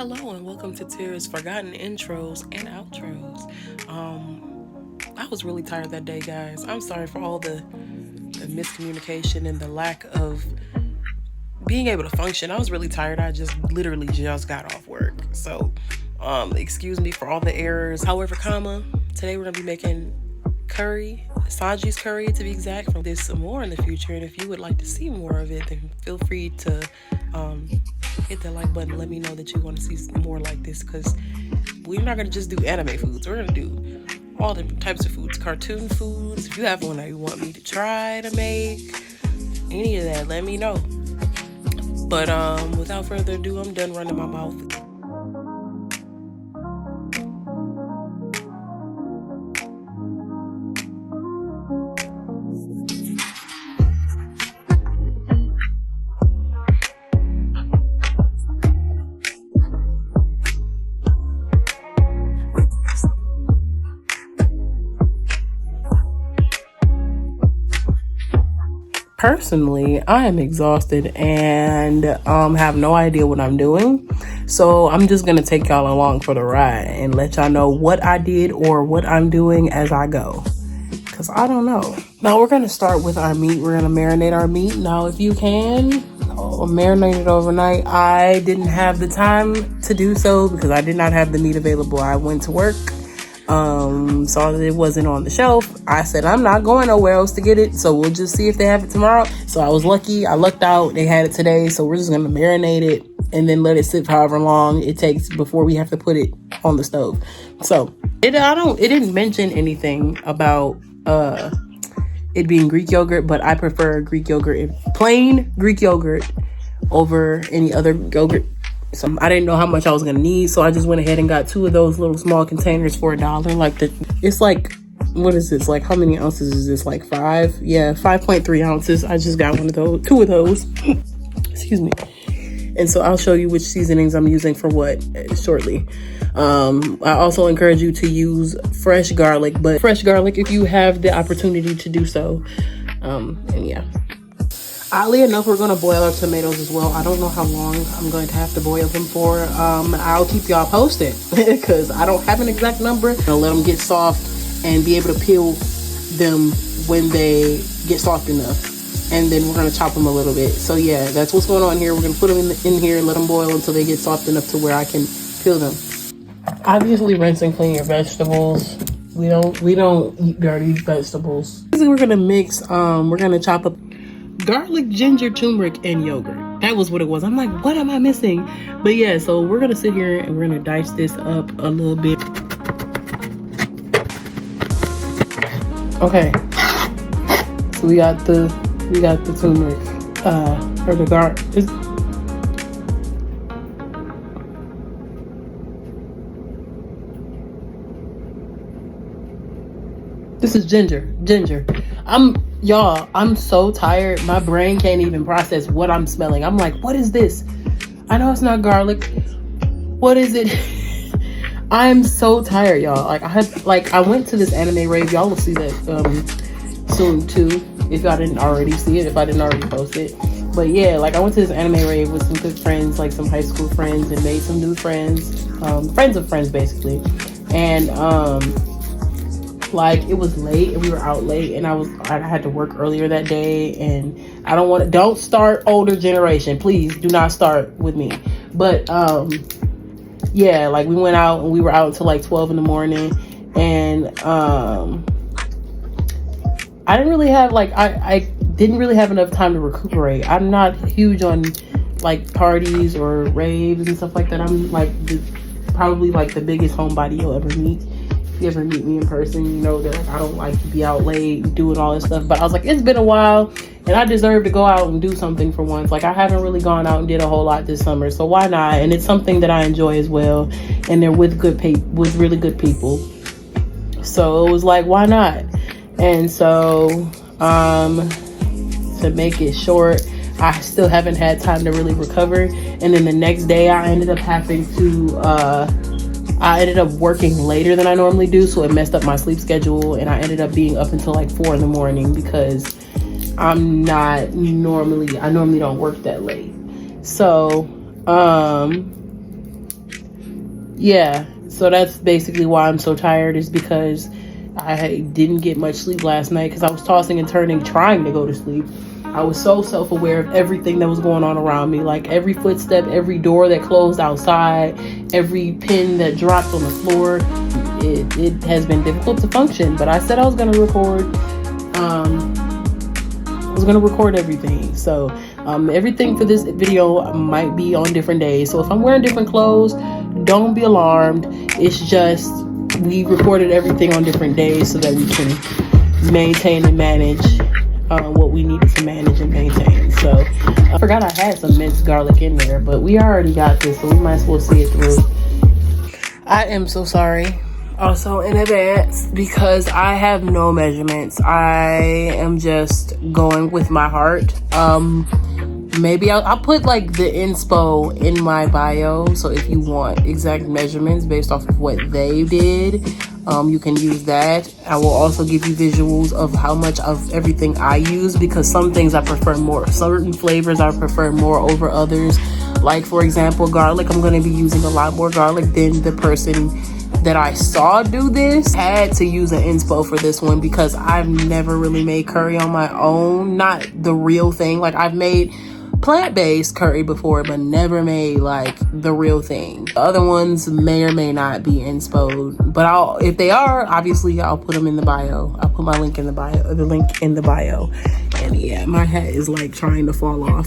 Hello and welcome to Tira's Forgotten Intros and Outros. I was really tired that day, guys. I'm sorry for all the miscommunication and the lack of being able to function. I was really tired. I just literally just got off work. So, excuse me for all the errors. However, today we're gonna be making curry, Sanji's curry to be exact. From this some more in the future, and if you would like to see more of it, then feel free to hit that like button. Let me know that you want to see more like this, because we're not gonna just do anime foods. We're gonna do all different types of foods, cartoon foods. If you have one that you want me to try to make, any of that, let me know. But without further ado, I'm done running my mouth. Personally, I am exhausted and have no idea what I'm doing. So I'm just gonna take y'all along for the ride and let y'all know what I did or what I'm doing as I go, because I don't know. Now we're gonna start with our meat. We're gonna marinate our meat. Now if you can marinate it overnight. I didn't have the time to do so because I did not have the meat available. I went to work, saw that it wasn't on the shelf. I said, I'm not going nowhere else to get it, so we'll just see if they have it tomorrow. So I was lucky. I lucked out. They had it today, so we're just gonna marinate it and then let it sit for however long it takes before we have to put it on the stove. So it didn't mention anything about it being Greek yogurt, but I prefer Greek yogurt, plain Greek yogurt, over any other yogurt. So I didn't know how much I was gonna need, so I just went ahead and got 2 of those little small containers for $1. It's like, what is this? Like, how many ounces is this? Like 5? Yeah, 5.3 ounces. I just got 2 of those. Excuse me. And so I'll show you which seasonings I'm using for what shortly. I also encourage you to use fresh garlic, but fresh garlic if you have the opportunity to do so. And yeah. Oddly enough, we're going to boil our tomatoes as well. I don't know how long I'm going to have to boil them for. I'll keep y'all posted because I don't have an exact number. I'll let them get soft and be able to peel them when they get soft enough. And then we're going to chop them a little bit. So yeah, that's what's going on here. We're going to put them in here and let them boil until they get soft enough to where I can peel them. Obviously, rinse and clean your vegetables. We don't eat dirty vegetables. We're going to mix, we're going to chop up garlic, ginger, turmeric, and yogurt. That was what it was. I'm like, what am I missing? But yeah, so we're gonna sit here and we're gonna dice this up a little bit. Okay, so we got the turmeric, or the garlic. This is ginger. I'm so tired. My brain can't even process what I'm smelling. I'm like, what is this? I know it's not garlic. What is it? I'm so tired, y'all. I went to this anime rave. Y'all will see that soon too, if y'all didn't already see it, if I didn't already post it. But yeah, I went to this anime rave with some good friends, like some high school friends, and made some new friends, friends of friends basically. And it was late and we were out late, and I had to work earlier that day, and don't start older generation, please do not start with me. But yeah, we went out and we were out until 12 in the morning, and I didn't really have I didn't really have enough time to recuperate. I'm not huge on parties or raves and stuff like that. I'm probably the biggest homebody you'll ever meet. If you ever meet me in person, you know that I don't like to be out late doing all this stuff. But I was like, it's been a while and I deserve to go out and do something for once. I haven't really gone out and did a whole lot this summer, so why not? And it's something that I enjoy as well, and they're with really good people, so it was why not? And so to make it short, I still haven't had time to really recover. And then the next day I ended up working later than I normally do, so it messed up my sleep schedule, and I ended up being up until 4 in the morning because I normally don't work that late. So Yeah, so that's basically why I'm so tired, is because I didn't get much sleep last night because I was tossing and turning trying to go to sleep. I was so self-aware of everything that was going on around me, like every footstep, every door that closed outside, every pin that dropped on the floor. It has been difficult to function, but I said I was going to record. I was going to record everything. So everything for this video might be on different days. So if I'm wearing different clothes, don't be alarmed. It's just we recorded everything on different days so that we can maintain and manage what we needed to manage and maintain. So I forgot I had some minced garlic in there, but we already got this, so we might as well see it through. I am so sorry also in advance because I have no measurements. I am just going with my heart. Maybe I'll put like the inspo in my bio, so if you want exact measurements based off of what they did, you can use that. I will also give you visuals of how much of everything I use, because some things I prefer more. Certain flavors I prefer more over others. Like for example, garlic, I'm going to be using a lot more garlic than the person that I saw do this. I had to use an inspo for this one because I've never really made curry on my own. Not the real thing. Like I've made plant-based curry before, but never made like the real thing. The other ones may or may not be inspo'd, but if they are, obviously I'll put them in the bio. I'll put my link in the bio, and yeah, my hat is like trying to fall off.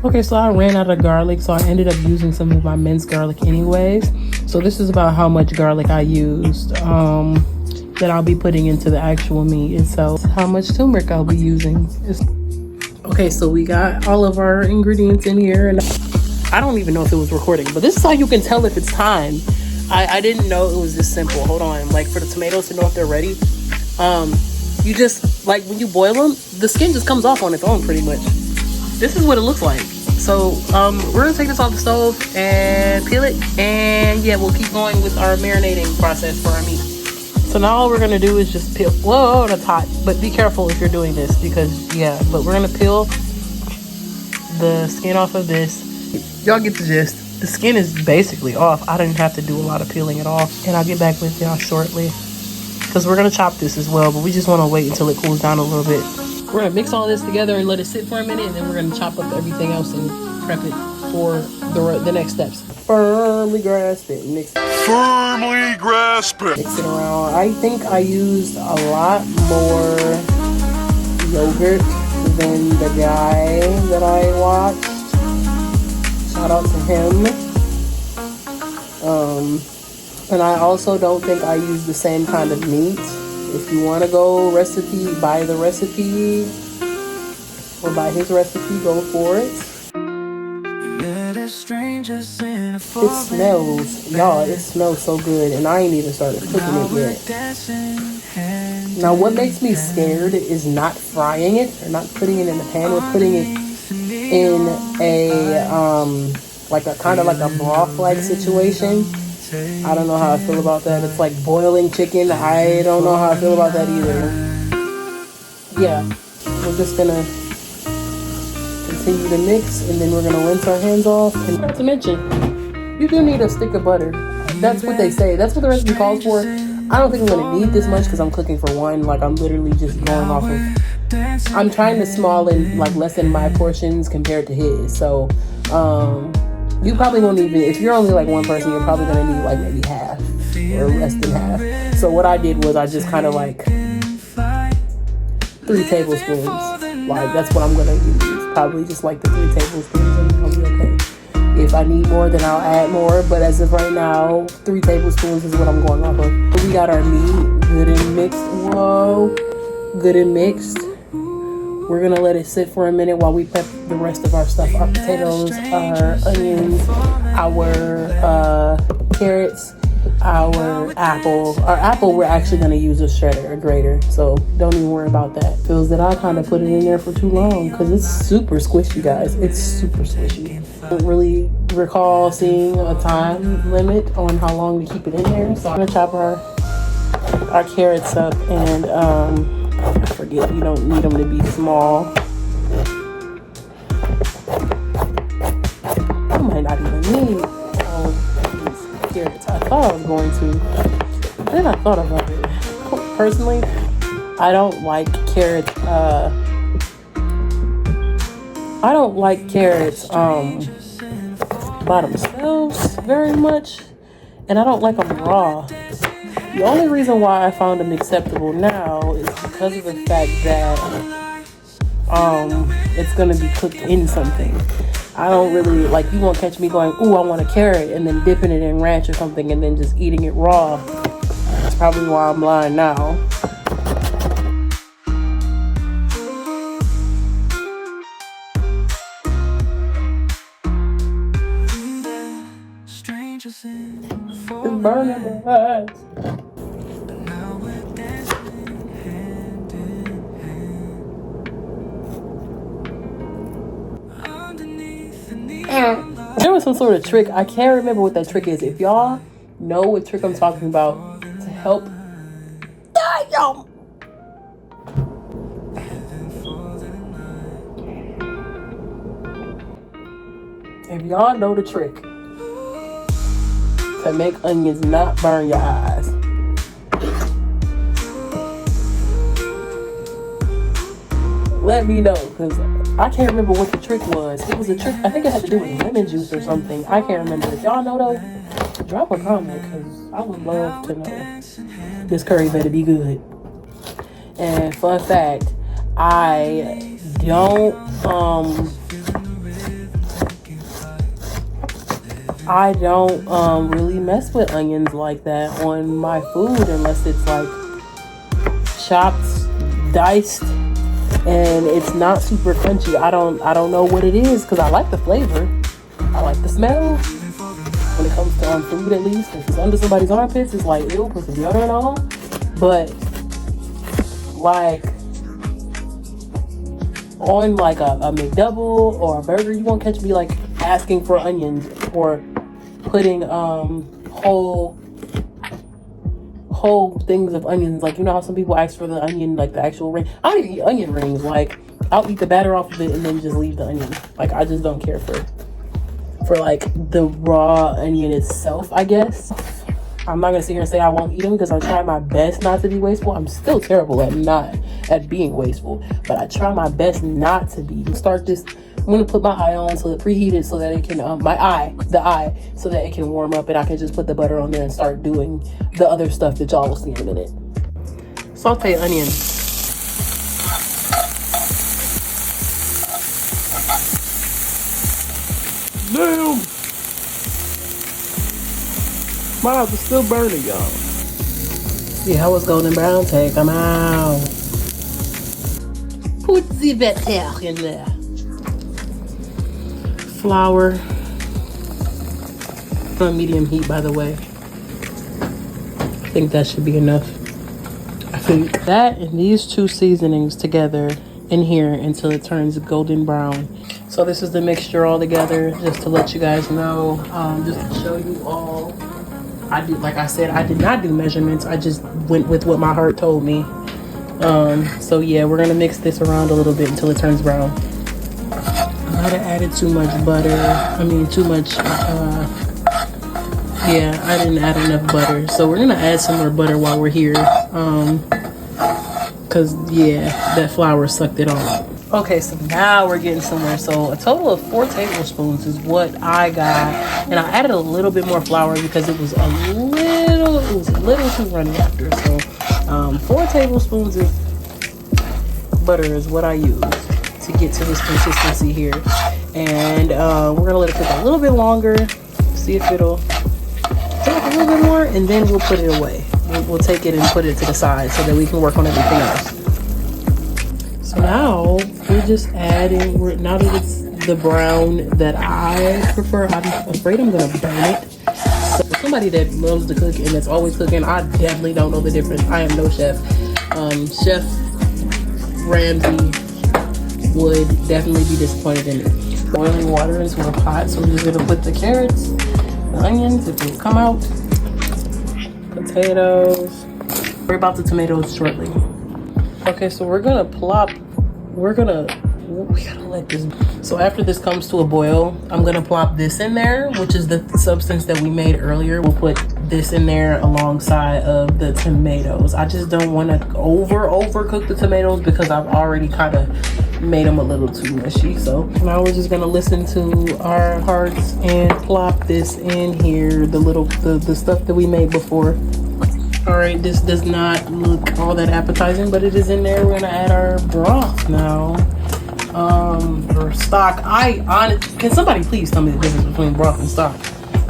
Okay, so I ran out of garlic, so I ended up using some of my minced garlic anyways. So this is about how much garlic I used that I'll be putting into the actual meat itself. How much turmeric I'll be using. Okay, so we got all of our ingredients in here, and I don't even know if it was recording, but this is how you can tell if it's time. I didn't know it was this simple. Hold on. Like for the tomatoes to know if they're ready, you just, like when you boil them, the skin just comes off on its own pretty much. This is what it looks like. So we're gonna take this off the stove and peel it, and yeah, we'll keep going with our marinating process for our meat. So now all we're gonna do is just peel. Whoa, that's hot, but be careful if you're doing this, because yeah, but we're gonna peel the skin off of this. Y'all get the gist. The skin is basically off. I didn't have to do a lot of peeling at all, and I'll get back with y'all shortly because we're gonna chop this as well, but we just want to wait until it cools down a little bit. We're gonna mix all this together and let it sit for a minute, and then we're gonna chop up everything else and prep it for the next steps. Firmly grasp it. Mix it. Firmly grasp it. Mix it around. I think I used a lot more yogurt than the guy that I watched. Shout out to him. And I also don't think I used the same kind of meat. If you want to go recipe, buy the recipe or buy his recipe, go for it. It smells, y'all, it smells so good, and I ain't even started cooking it yet. Now what makes me scared is not frying it or not putting it in the pan. We're putting it in a like a kind of like a broth like situation. I don't know how I feel about that. It's like boiling chicken. I don't know how I feel about that either. Yeah, we're just gonna continue to mix, and then we're gonna rinse our hands off. And not to mention, you do need a stick of butter. That's what they say. That's what the recipe calls for. I don't think I'm gonna need this much because I'm cooking for one. Like I'm literally just going off of. I'm trying to like lessen my portions compared to his. So, you probably won't even, if you're only like one person, you're probably gonna need like maybe half or less than half. So what I did was I just kind of like 3 tablespoons. Like that's what I'm gonna use. Probably just like the 3 tablespoons, and I'll be okay. If I need more, then I'll add more. But as of right now, 3 tablespoons is what I'm going off of. We got our meat good and mixed. Whoa, good and mixed. We're gonna let it sit for a minute while we prep the rest of our stuff. Our potatoes, our onions, our carrots, our apple. Our apple we're actually gonna use a shredder, a grater. So don't even worry about that. Feels that I kind of put it in there for too long because it's super squishy, guys. It's super squishy. I don't really recall seeing a time limit on how long to keep it in there. So I'm gonna chop our carrots up, and I forget, you don't need them to be small. You might not even need all of these carrots. I thought I was going to. Then I thought about it. Personally, I don't like carrots. I don't like carrots by themselves very much, and I don't like them raw. The only reason why I found them acceptable now is because of the fact that it's gonna be cooked in something. I don't really like, you won't catch me going, ooh, I want a carrot, and then dipping it in ranch or something and then just eating it raw. That's probably why I'm lying now. It's burning my eyes. There was some sort of trick. I can't remember what that trick is. If y'all know what trick I'm talking about to help, if y'all know the trick to make onions not burn your eyes, let me know, because I can't remember what the trick was. It was a trick, I think it had to do with lemon juice or something. I can't remember. If y'all know though, drop a comment, because I would love to know. This curry better be good. And fun fact, I don't really mess with onions like that on my food unless it's like chopped, diced, and it's not super crunchy. I don't know what it is, because I like the flavor, I like the smell. When it comes to food, at least if it's under somebody's armpits, it's like, ew, put some deodorant on. But like on like a McDouble or a burger, you won't catch me like asking for onions or putting whole things of onions. Like, you know how some people ask for the onion, like the actual ring. I don't even eat onion rings. Like, I'll eat the batter off of it and then just leave the onion. Like, I just don't care for like the raw onion itself, I guess. I'm not gonna sit here and say I won't eat them, because I try my best not to be wasteful. I'm still terrible at being wasteful, but I try my best not to be. Start this. I'm gonna put my eye on, so it preheated, so that it can the eye, so that it can warm up, and I can just put the butter on there and start doing the other stuff that y'all will see in a minute. Saute onions. Damn! My eyes are still burning, y'all. See how it's golden brown? Take them out. Put the butter in there. Flour. On medium heat, by the way. I think that should be enough. I think that and these two seasonings together in here until it turns golden brown. So this is the mixture all together, just to let you guys know, just to show you all. Like I said, I did not do measurements. I just went with what my heart told me. So yeah, we're gonna mix this around a little bit until it turns brown. I might have added too much butter. I mean, too much, yeah, I didn't add enough butter. So we're gonna add some more butter while we're here. Cause yeah, that flour sucked it all up. Okay, so now we're getting somewhere. So a total of 4 tablespoons is what I got. And I added a little bit more flour because it was a little too runny after. So 4 tablespoons of butter is what I use to get to this consistency here. And we're gonna let it cook a little bit longer, see if it'll cook a little bit more, and then we'll put it away. We'll take it and put it to the side so that we can work on everything else. So now we're just adding, now that it's the brown that I prefer, I'm afraid I'm gonna burn it. So for somebody that loves to cook and that's always cooking, I definitely don't know the difference. I am no chef. Chef Ramsay would definitely be disappointed in it. Boiling water into a pot, so we're just gonna put the carrots, the onions, if they come out, potatoes. Worry about the tomatoes shortly. Okay, so we gotta let this. So after this comes to a boil, I'm gonna plop this in there, which is the substance that we made earlier. We'll put this in there alongside of the tomatoes. I just don't want to overcook the tomatoes because I've already kind of made them a little too mushy. So now we're just gonna listen to our hearts and plop this in here, the stuff that we made before. All right, this does not look all that appetizing, but it is in there. We're gonna add our broth now, or stock. Can somebody please tell me the difference between broth and stock?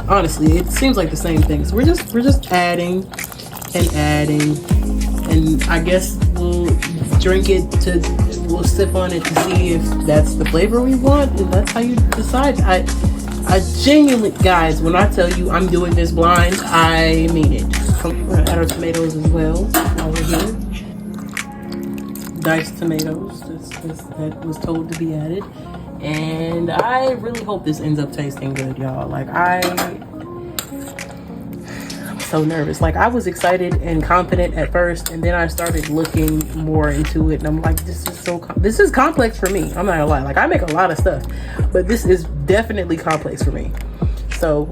Honestly, it seems like the same thing. So we're just adding and adding, and I guess we'll sip on it to see if that's the flavor we want, and that's how you decide. I genuinely, guys, when I tell you I'm doing this blind, I mean it. We're gonna add our tomatoes as well while we're here. Diced tomatoes that was told to be added. And I really hope this ends up tasting good, y'all. Like, I'm so nervous. Like, I was excited and confident at first, and then I started looking more into it, and I'm like, this is complex for me. I'm not gonna lie. Like, I make a lot of stuff, but this is definitely complex for me. So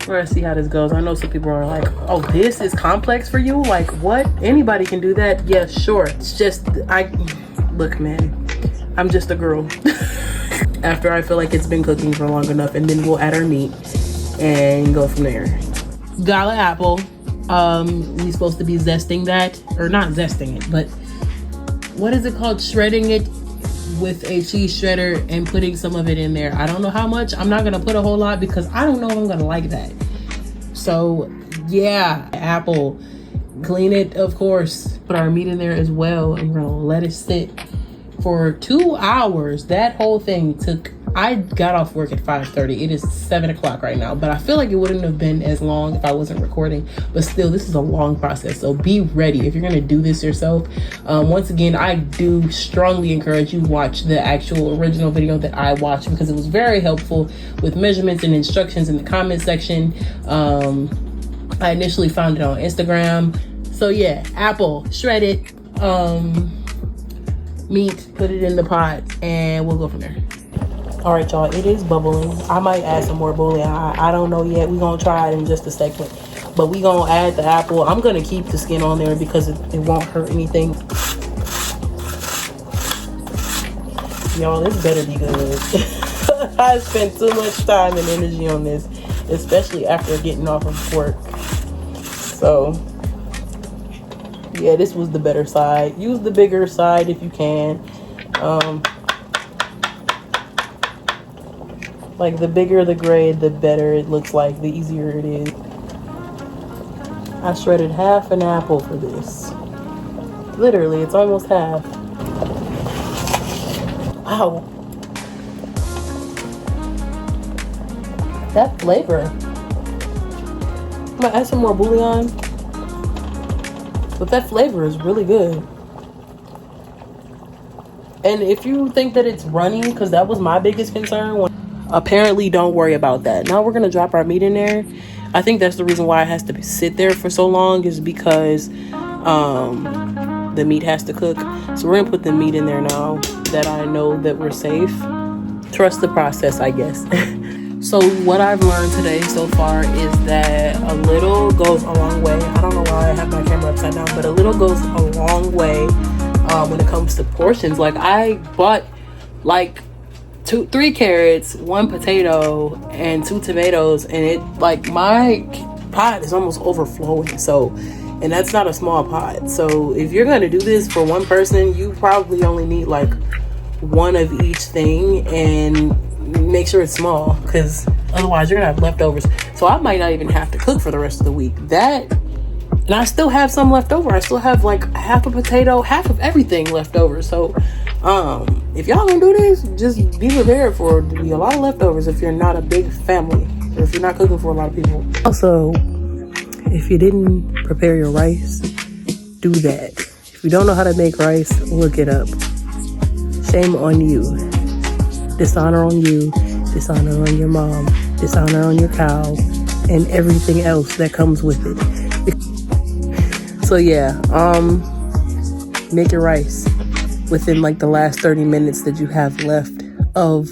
we're gonna see how this goes. I know some people are like, oh, this is complex for you? Like, what? Anybody can do that? Yeah, sure. It's just, look, man, I'm just a girl. After I feel like it's been cooking for long enough, and then we'll add our meat and go from there. Gala apple. We're supposed to be zesting that, or not zesting it, but what is it called? Shredding it with a cheese shredder and putting some of it in there. I don't know how much. I'm not gonna put a whole lot because I don't know if I'm gonna like that. So yeah, apple. Clean it, of course. Put our meat in there as well, and we're gonna let it sit for 2 hours. That whole thing took, I got off work at 5:30. It is 7 o'clock right now, but I feel like it wouldn't have been as long if I wasn't recording. But still, this is a long process, so be ready if you're gonna do this yourself. Once again, I do strongly encourage you watch the actual original video that I watched, because it was very helpful with measurements and instructions in the comment section. I initially found it on Instagram. So yeah, apple, shred it, meat, put it in the pot, and we'll go from there. All right, y'all, it is bubbling. I might add some more bouillon. I don't know yet. We're gonna try it in just a second. But we gonna add the apple. I'm gonna keep the skin on there because it won't hurt anything. Y'all, this better be good. I spent too much time and energy on this, especially after getting off of work. So yeah, this was the better side. Use the bigger side if you can. Like, the bigger the grade, the better it looks like, the easier it is. I shredded half an apple for this. Literally, it's almost half. Wow. That flavor. I'm gonna add some more bouillon. But that flavor is really good. And if you think that it's runny, because that was my biggest concern, apparently don't worry about that. Now we're gonna drop our meat in there. I think that's the reason why it has to sit there for so long, is because the meat has to cook. So we're gonna put the meat in there now that I know that we're safe. Trust the process, I guess. So what I've learned today so far is that a little goes a long way. I don't know why I have my camera upside down, but a little goes a long way when it comes to portions. Like, I bought like 3 carrots, 1 potato, and 2 tomatoes, and it, like, my pot is almost overflowing. So, and that's not a small pot. So if you're gonna do this for one person, you probably only need like 1 of each thing, and make sure it's small, because otherwise you're gonna have leftovers. So I might not even have to cook for the rest of the week. And I still have some left over. I still have like half a potato, half of everything left over. So if y'all gonna do this, just be prepared for it to be a lot of leftovers if you're not a big family, or if you're not cooking for a lot of people. Also, if you didn't prepare your rice, do that. If you don't know how to make rice, look it up. Shame on you. Dishonor on you, dishonor on your mom, dishonor on your cow, and everything else that comes with it. So yeah, make your rice within like the last 30 minutes that you have left of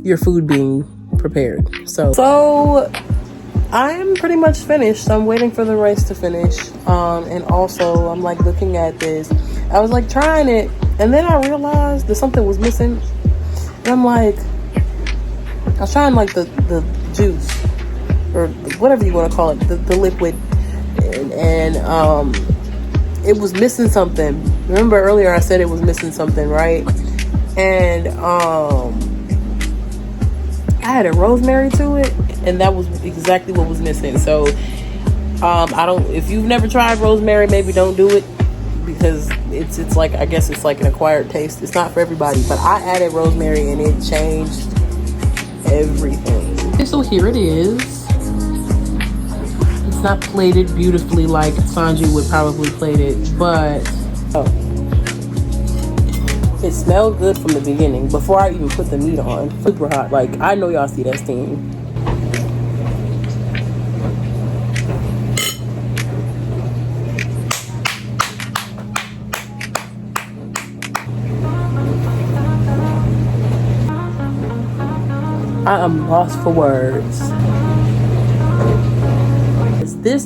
your food being prepared. So I'm pretty much finished. I'm waiting for the rice to finish. And also I'm like looking at this. I was like trying it, and then I realized that something was missing. And I'm like, I was trying like the juice, or whatever you want to call it, the liquid, and it was missing something. Remember earlier I said it was missing something, right? And I added rosemary to it, and that was exactly what was missing. So if you've never tried rosemary, maybe don't do it, because it's like, I guess it's like an acquired taste. It's not for everybody, but I added rosemary and it changed everything. Okay, so here it is. It's not plated beautifully like Sanji would probably plate it, but it smelled good from the beginning before I even put the meat on. Super hot. Like, I know y'all see that steam. I am lost for words. This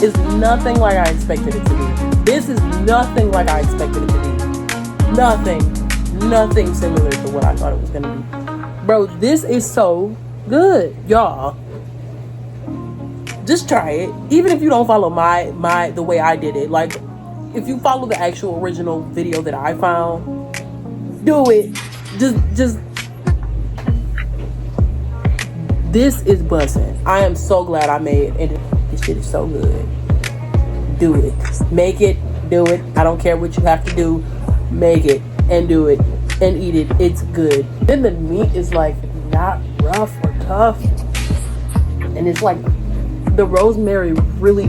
is nothing like I expected it to be. This is nothing like I expected it to be. Nothing similar to what I thought it was gonna be. Bro, this is so good, y'all. Just try it. Even if you don't follow the way I did it. Like, if you follow the actual original video that I found, do it. Just this is buzzing. I am so glad I made it. This shit is so good. Do it. Make it. Do it. I don't care what you have to do. Make it and do it and eat it. It's good. Then the meat is like not rough or tough, and it's like the rosemary really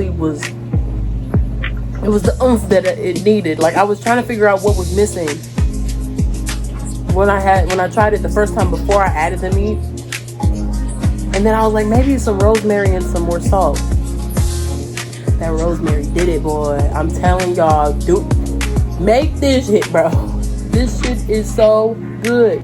was, it was the oomph that it needed. Like, I was trying to figure out what was missing when I tried it the first time before I added the meat, and then I was like, maybe some rosemary and some more salt. That rosemary did it, boy. I'm telling y'all, make this shit, bro. This shit is so good.